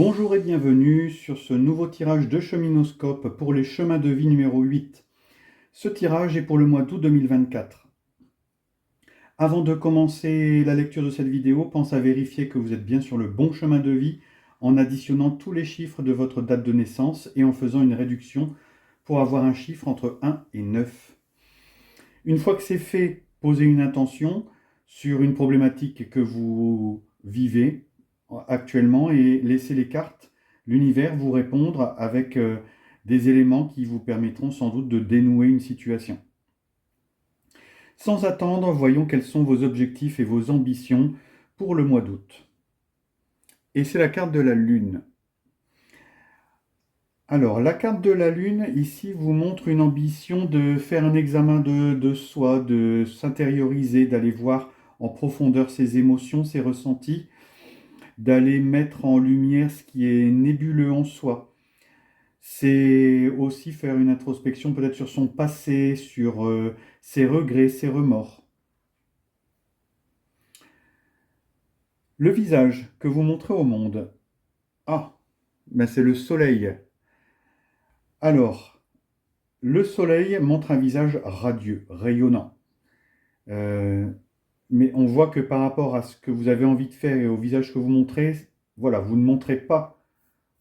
Bonjour et bienvenue sur ce nouveau tirage de Cheminoscope pour les chemins de vie numéro 8. Ce tirage est pour le mois d'août 2024. Avant de commencer la lecture de cette vidéo, pense à vérifier que vous êtes bien sur le bon chemin de vie en additionnant tous les chiffres de votre date de naissance et en faisant une réduction pour avoir un chiffre entre 1 et 9. Une fois que c'est fait, posez une intention sur une problématique que vous vivez actuellement et laissez les cartes, l'univers vous répondre avec des éléments qui vous permettront sans doute de dénouer une situation. Sans attendre, voyons quels sont vos objectifs et vos ambitions pour le mois d'août. Et c'est la carte de la Lune. Alors, la carte de la Lune, ici, vous montre une ambition de faire un examen de soi, de s'intérioriser, d'aller voir en profondeur ses émotions, ses ressentis, d'aller mettre en lumière ce qui est nébuleux en soi. C'est aussi faire une introspection peut-être sur son passé, sur ses regrets, ses remords. Le visage que vous montrez au monde. Ah, ben c'est le soleil. Alors, le soleil montre un visage radieux, rayonnant. Mais on voit que par rapport à ce que vous avez envie de faire et au visage que vous montrez, voilà, vous ne montrez pas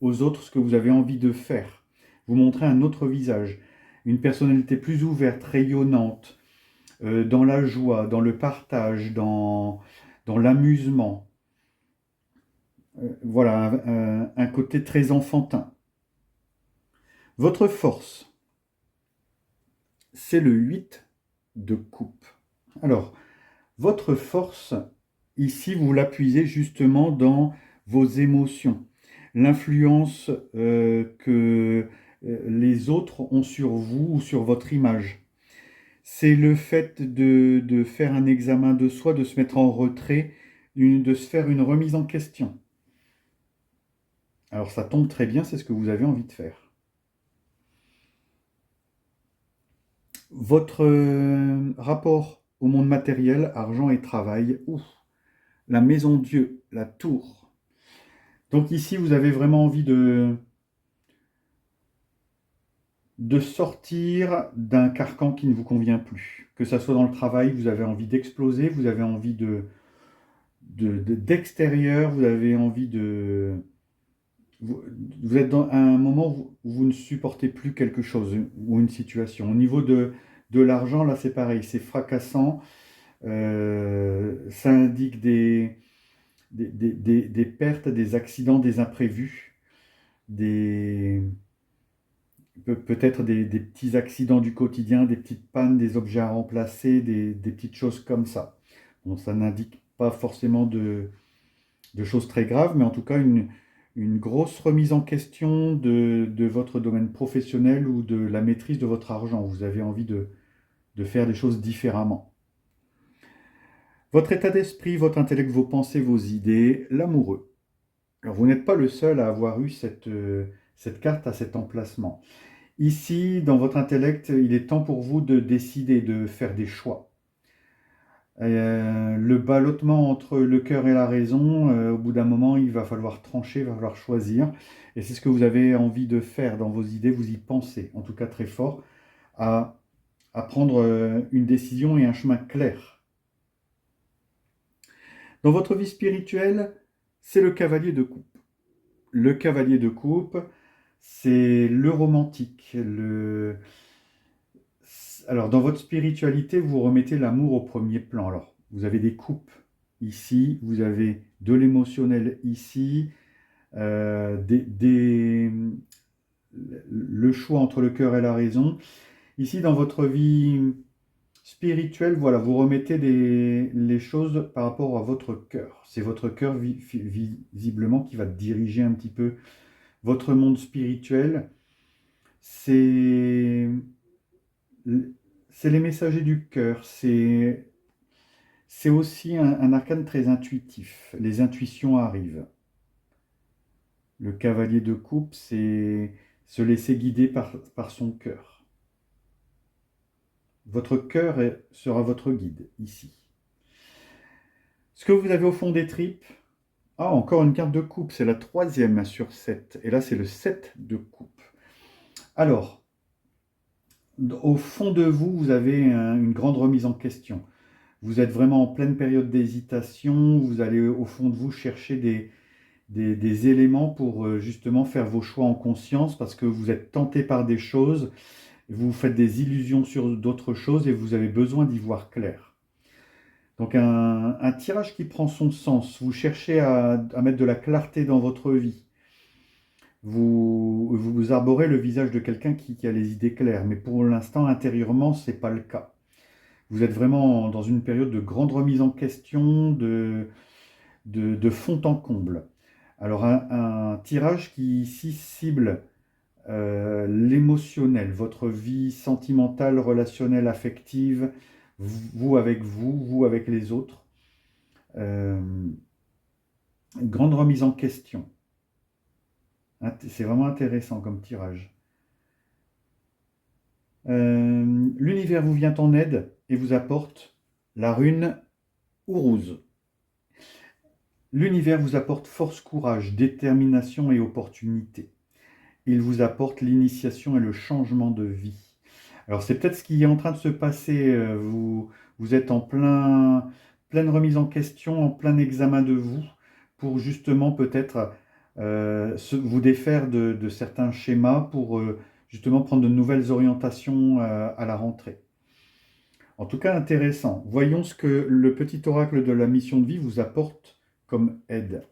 aux autres ce que vous avez envie de faire. Vous montrez un autre visage, une personnalité plus ouverte, rayonnante, dans la joie, dans le partage, dans l'amusement. Voilà, un côté très enfantin. Votre force, c'est le 8 de coupe. Alors, votre force, ici, vous l'appuisez justement dans vos émotions, l'influence que les autres ont sur vous ou sur votre image. C'est le fait de faire un examen de soi, de se mettre en retrait, de se faire une remise en question. Alors ça tombe très bien, c'est ce que vous avez envie de faire. Votre rapport au monde matériel, argent et travail, ouf, la maison Dieu, la tour. Donc ici, vous avez vraiment envie de sortir d'un carcan qui ne vous convient plus. Que ça soit dans le travail, vous avez envie d'exploser, vous avez envie d'extérieur, vous avez envie de... Vous êtes dans un moment où vous ne supportez plus quelque chose ou une situation. Au niveau de l'argent, là c'est pareil, c'est fracassant. Ça indique des pertes, des accidents, des imprévus, peut-être des petits accidents du quotidien, des petites pannes, des objets à remplacer, des petites choses comme ça. Bon, ça n'indique pas forcément de choses très graves, mais en tout cas une grosse remise en question de votre domaine professionnel ou de la maîtrise de votre argent. Vous avez envie de faire des choses différemment. Votre état d'esprit, votre intellect, vos pensées, vos idées, l'amoureux. Alors, vous n'êtes pas le seul à avoir eu cette carte à cet emplacement. Ici, dans votre intellect, il est temps pour vous de décider, de faire des choix. Le ballottement entre le cœur et la raison, au bout d'un moment, il va falloir trancher, il va falloir choisir. Et c'est ce que vous avez envie de faire dans vos idées, vous y pensez, en tout cas très fort, à, à prendre une décision et un chemin clair. Dans votre vie spirituelle, c'est le cavalier de coupe. Le cavalier de coupe, c'est le romantique. Alors, dans votre spiritualité, vous remettez l'amour au premier plan. Alors, vous avez des coupes ici, vous avez de l'émotionnel ici, le choix entre le cœur et la raison. Ici, dans votre vie spirituelle, voilà, vous remettez les choses par rapport à votre cœur. C'est votre cœur visiblement qui va diriger un petit peu votre monde spirituel. C'est les messagers du cœur. C'est aussi un arcane très intuitif. Les intuitions arrivent. Le cavalier de coupe, c'est se laisser guider par son cœur. Votre cœur sera votre guide ici. Ce que vous avez au fond des tripes, Ah, encore une carte de coupe, c'est la troisième sur 7. Et là, c'est le 7 de coupe. Alors, au fond de vous, vous avez une grande remise en question. Vous êtes vraiment en pleine période d'hésitation. Vous allez au fond de vous chercher des éléments pour justement faire vos choix en conscience parce que vous êtes tenté par des choses, vous vous faites des illusions sur d'autres choses et vous avez besoin d'y voir clair. Donc un tirage qui prend son sens, vous cherchez à mettre de la clarté dans votre vie. Vous arborez le visage de quelqu'un qui a les idées claires, mais pour l'instant, intérieurement, ce n'est pas le cas. Vous êtes vraiment dans une période de grande remise en question, de fond en comble. Alors un tirage qui ici cible l'émotionnel, votre vie sentimentale, relationnelle, affective, vous avec les autres. Euh, Grande remise en question. C'est vraiment intéressant comme tirage. L'univers vous vient en aide et vous apporte la rune Uruz. L'univers vous apporte force, courage, détermination et opportunité. Il vous apporte l'initiation et le changement de vie. Alors c'est peut-être ce qui est en train de se passer. Vous êtes en pleine remise en question, en plein examen de vous, pour justement peut-être vous défaire de certains schémas, pour justement prendre de nouvelles orientations à la rentrée. En tout cas, intéressant. Voyons ce que le petit oracle de la mission de vie vous apporte comme aide.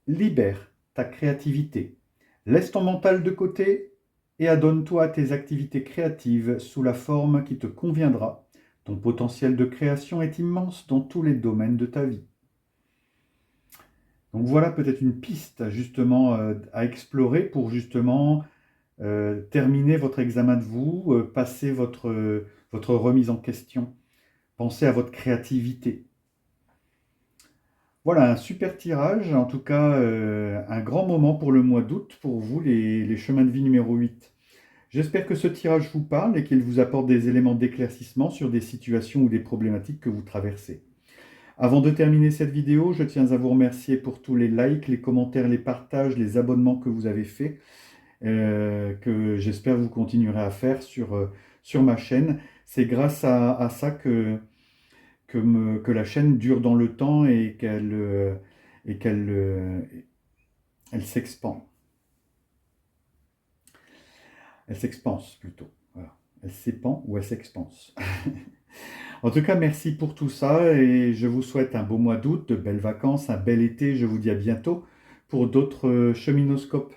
Libère ta créativité. Laisse ton mental de côté et adonne-toi à tes activités créatives sous la forme qui te conviendra. Ton potentiel de création est immense dans tous les domaines de ta vie. Donc voilà peut-être une piste justement à explorer pour justement terminer votre examen de vous, passer votre remise en question. Pensez à votre créativité. Voilà, un super tirage, en tout cas un grand moment pour le mois d'août, pour vous, les chemins de vie numéro 8. J'espère que ce tirage vous parle et qu'il vous apporte des éléments d'éclaircissement sur des situations ou des problématiques que vous traversez. Avant de terminer cette vidéo, je tiens à vous remercier pour tous les likes, les commentaires, les partages, les abonnements que vous avez faits, que j'espère vous continuerez à faire sur ma chaîne. C'est grâce à ça que la chaîne dure dans le temps et elle s'expand. Elle s'expanse plutôt. Voilà. Elle s'épand ou elle s'expanse. En tout cas, merci pour tout ça et je vous souhaite un beau mois d'août, de belles vacances, un bel été. Je vous dis à bientôt pour d'autres cheminoscopes.